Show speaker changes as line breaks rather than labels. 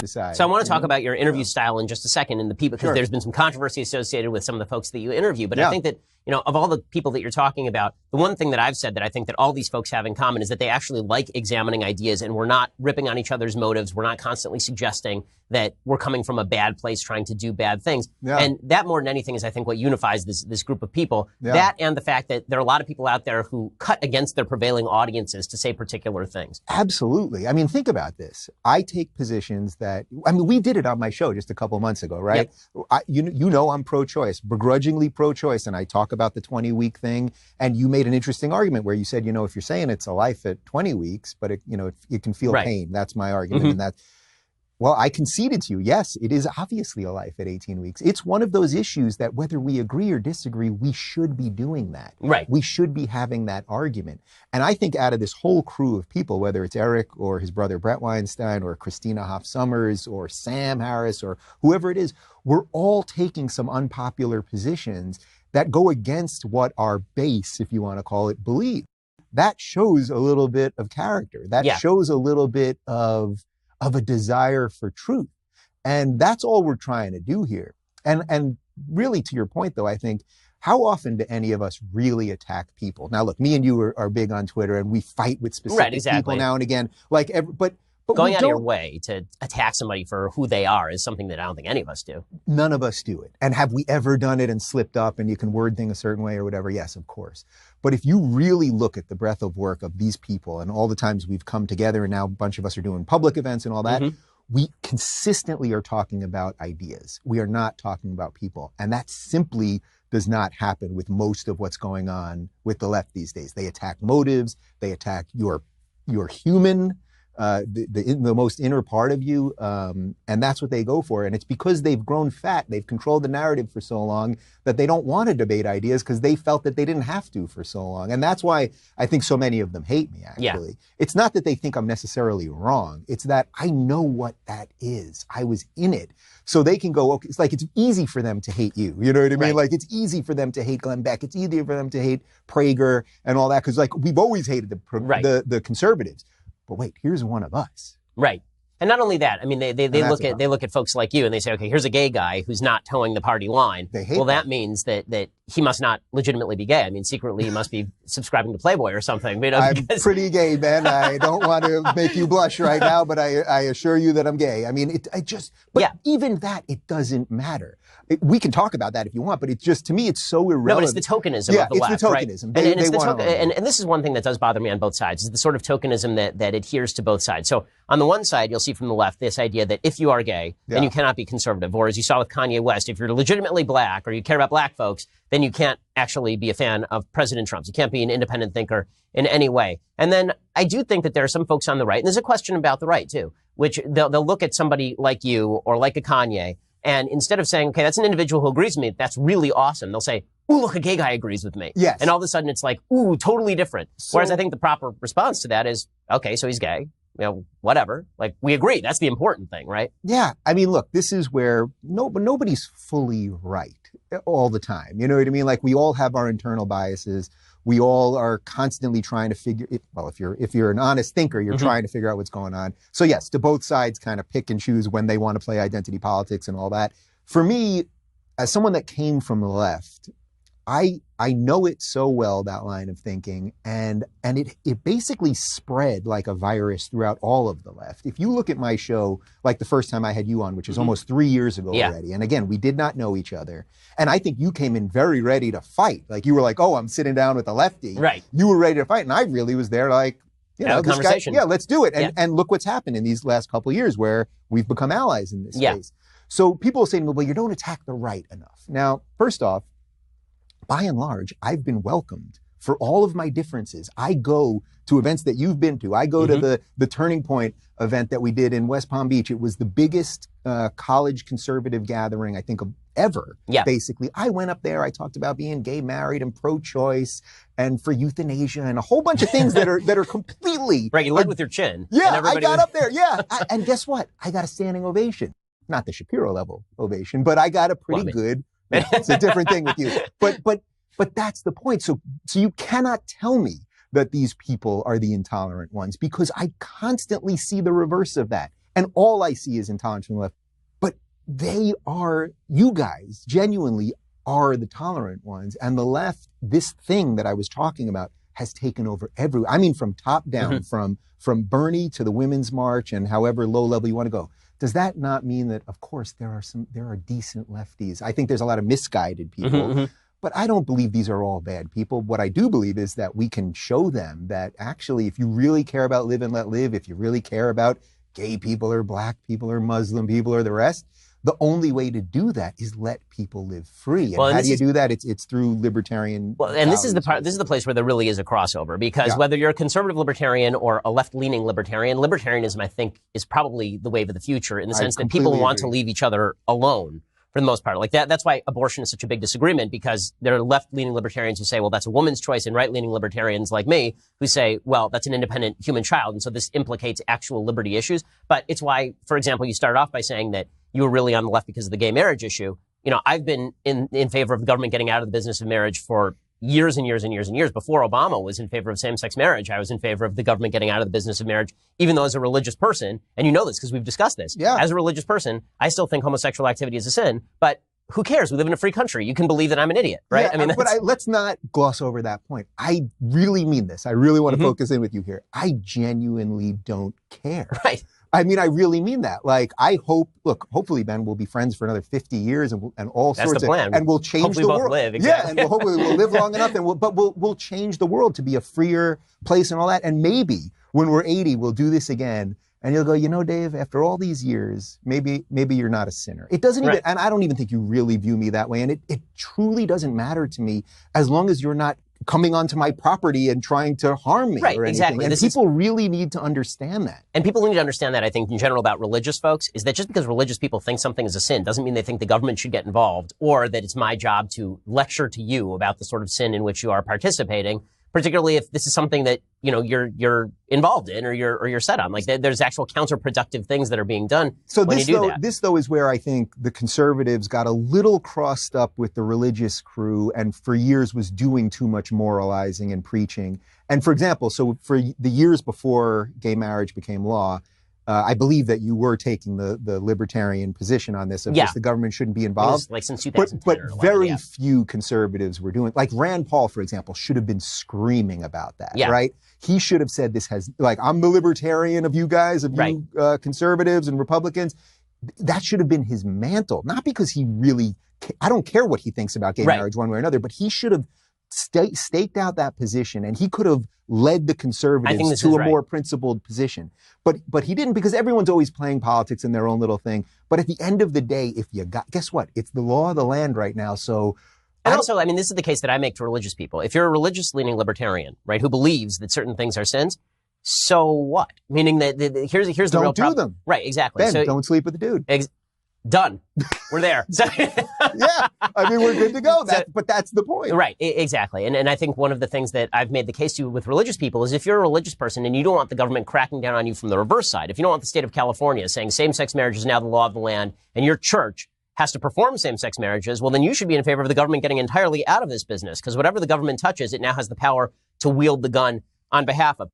decide.
So I want to talk about your interview style in just a second, and the people, because there's been some controversy associated with some of the folks that you interview. But I think that, of all the people that you're talking about, the one thing that I've said that I think that all these folks have in common is that they actually like examining ideas, and we're not ripping on each other's motives. We're not constantly suggesting that we're coming from a bad place trying to do bad things. And that more than anything is, I think, what unifies this group of people. That and the fact that there are a lot of people out there who cut against their prevailing audiences to say particular things.
Absolutely. I mean, think about this. I take positions that, we did it on my show just a couple months ago, right? I'm pro-choice, begrudgingly pro-choice, and I talk about the 20-week thing, and you made an interesting argument where you said, if you're saying it's a life at 20 weeks, but it can feel pain. That's my argument. And well, I conceded to you. Yes, it is obviously a life at 18 weeks. It's one of those issues that whether we agree or disagree, we should be doing that.
Right.
We should be having that argument. And I think out of this whole crew of people, whether it's Eric or his brother Brett Weinstein or Christina Hoff Sommers or Sam Harris or whoever it is, we're all taking some unpopular positions that go against what our base, if you want to call it, believe. That shows a little bit of character. That shows a little bit of a desire for truth. And that's all we're trying to do here. And really, to your point, though, I think, how often do any of us really attack people? Now, look, me and you are big on Twitter, and we fight with specific people now and again. But
going out of your way to attack somebody for who they are is something that I don't think any of us do.
None of us do it. And have we ever done it and slipped up and you can word things a certain way or whatever? Yes, of course. But if you really look at the breadth of work of these people and all the times we've come together, and now a bunch of us are doing public events and all that, we consistently are talking about ideas. We are not talking about people. And that simply does not happen with most of what's going on with the left these days. They attack motives. They attack your human, the most inner part of you, and that's what they go for. And it's because they've grown fat, they've controlled the narrative for so long that they don't want to debate ideas because they felt that they didn't have to for so long. And that's why I think so many of them hate me, actually. It's not that they think I'm necessarily wrong. It's that I know what that is. I was in it. So they can go, okay, it's like it's easy for them to hate you. You know what I mean? Like it's easy for them to hate Glenn Beck. It's easier for them to hate Prager and all that because like we've always hated the conservatives. But wait, here's one of us.
Right. And not only that, I mean, they look at folks like you and they say, okay, here's a gay guy who's not towing the party line. That means that he must not legitimately be gay. I mean, secretly he must be subscribing to Playboy or something.
I'm pretty gay, man. I don't want to make you blush right now, but I assure you that I'm gay. I mean, even that, it doesn't matter. We can talk about that if you want, but it's just, to me, it's so irrelevant.
No, but it's the tokenism of the left,
it's the tokenism.
Right? And this is one thing that does bother me on both sides, is the sort of tokenism that adheres to both sides. So on the one side, you'll see from the left this idea that if you are gay, then you cannot be conservative. Or as you saw with Kanye West, if you're legitimately black or you care about black folks, then you can't actually be a fan of President Trump. You can't be an independent thinker in any way. And then I do think that there are some folks on the right, and there's a question about the right too, which they'll look at somebody like you or like a Kanye, and instead of saying, okay, that's an individual who agrees with me, that's really awesome, they'll say, ooh, look, a gay guy agrees with me.
Yes.
And all of a sudden it's like, ooh, totally different. Whereas I think the proper response to that is, okay, so he's gay. Whatever. Like, we agree. That's the important thing, right?
Yeah. I mean, look, this is where nobody's fully right all the time. You know what I mean? Like, we all have our internal biases. We all are constantly trying to figure it. Well, if you're an honest thinker, you're trying to figure out what's going on. So yes, to both sides kind of pick and choose when they want to play identity politics and all that. For me, as someone that came from the left, I know it so well, that line of thinking, and it basically spread like a virus throughout all of the left. If you look at my show, like the first time I had you on, which is almost 3 years ago already, and again, we did not know each other, and I think you came in very ready to fight. Like, you were like, oh, I'm sitting down with a lefty.
Right.
You were ready to fight, and I really was there like, this guy, let's do it. And look what's happened in these last couple of years where we've become allies in this space. So people are saying, well, you don't attack the right enough. Now, first off, by and large, I've been welcomed for all of my differences. I go to events that you've been to. I go to the Turning Point event that we did in West Palm Beach. It was the biggest college conservative gathering, I think, of ever, basically. I went up there. I talked about being gay, married, and pro-choice, and for euthanasia, and a whole bunch of things that are completely...
Right, you led with your chin.
Yeah, I got up there, and guess what? I got a standing ovation. Not the Shapiro level ovation, but I got a pretty good... It's a different thing with you. But that's the point. So you cannot tell me that these people are the intolerant ones, because I constantly see the reverse of that. And all I see is intolerance from the left. But you guys genuinely are the tolerant ones. And the left, this thing that I was talking about, has taken over I mean, from top down, from Bernie to the Women's March and however low level you want to go. Does that not mean that, of course, there are decent lefties? I think there's a lot of misguided people, but I don't believe these are all bad people. What I do believe is that we can show them that actually, if you really care about live and let live, if you really care about gay people or black people or Muslim people or the rest, the only way to do that is let people live free. And how do you do that? It's through libertarian.
Well, and this is the place where there really is a crossover, because whether you're a conservative libertarian or a left-leaning libertarian, libertarianism, I think, is probably the wave of the future in the sense that people want to leave each other alone for the most part. Like that's why abortion is such a big disagreement, because there are left-leaning libertarians who say, well, that's a woman's choice, and right-leaning libertarians like me who say, well, that's an independent human child. And so this implicates actual liberty issues. But it's why, for example, you started off by saying that you were really on the left because of the gay marriage issue. You know, I've been in favor of the government getting out of the business of marriage for years and years and years and years. Before Obama was in favor of same-sex marriage, I was in favor of the government getting out of the business of marriage, even though as a religious person, and you know this because we've discussed this, as a religious person, I still think homosexual activity is a sin, but who cares? We live in a free country. You can believe that I'm an idiot, right?
Yeah, let's not gloss over that point. I really mean this. I really want to focus in with you here. I genuinely don't care.
Right.
I mean, I really mean that. Like, hopefully, Ben, we'll be friends for another 50 years and all sorts of...
That's the plan.
And we'll change the world.
Hopefully both live, exactly.
Yeah, and hopefully we'll live long enough, and we'll change the world to be a freer place and all that. And maybe when we're 80, we'll do this again. And you'll go, you know, Dave, after all these years, maybe you're not a sinner. It doesn't even, and I don't even think you really view me that way. And it truly doesn't matter to me as long as you're not coming onto my property and trying to harm me or anything.
Exactly.
And people really need to understand that.
And people need to understand that, I think, in general about religious folks, is that just because religious people think something is a sin doesn't mean they think the government should get involved, or that it's my job to lecture to you about the sort of sin in which you are participating, particularly if this is something that, you know, you're involved in or you're set on. Like there's actual counterproductive things that are being done when you do that.
This though is where I think the conservatives got a little crossed up with the religious crew and for years was doing too much moralizing and preaching. And for example, so for the years before gay marriage became law, I believe that you were taking the libertarian position on this of just the government shouldn't be involved.
Like since 2010
but very few conservatives were doing, like Rand Paul, for example, should have been screaming about that, right? He should have said this has, like, I'm the libertarian of you guys, of you conservatives and Republicans. That should have been his mantle, not because he really, I don't care what he thinks about gay marriage one way or another, but he should have staked out that position, and he could have led the conservatives to a more principled position. But he didn't, because everyone's always playing politics in their own little thing. But at the end of the day, guess what? It's the law of the land right now. So,
and also, I mean, this is the case that I make to religious people. If you're a religious-leaning libertarian, right, who believes that certain things are sins, so what? Meaning that here's the real problem.
Don't do them.
Right, exactly.
Ben, don't sleep with the dude.
Done. We're there.
Yeah, I mean, we're good to go. But that's the point.
Right, exactly. And I think one of the things that I've made the case to with religious people is if you're a religious person and you don't want the government cracking down on you from the reverse side, if you don't want the state of California saying same-sex marriage is now the law of the land and your church has to perform same-sex marriages, well, then you should be in favor of the government getting entirely out of this business, because whatever the government touches, it now has the power to wield the gun on behalf of.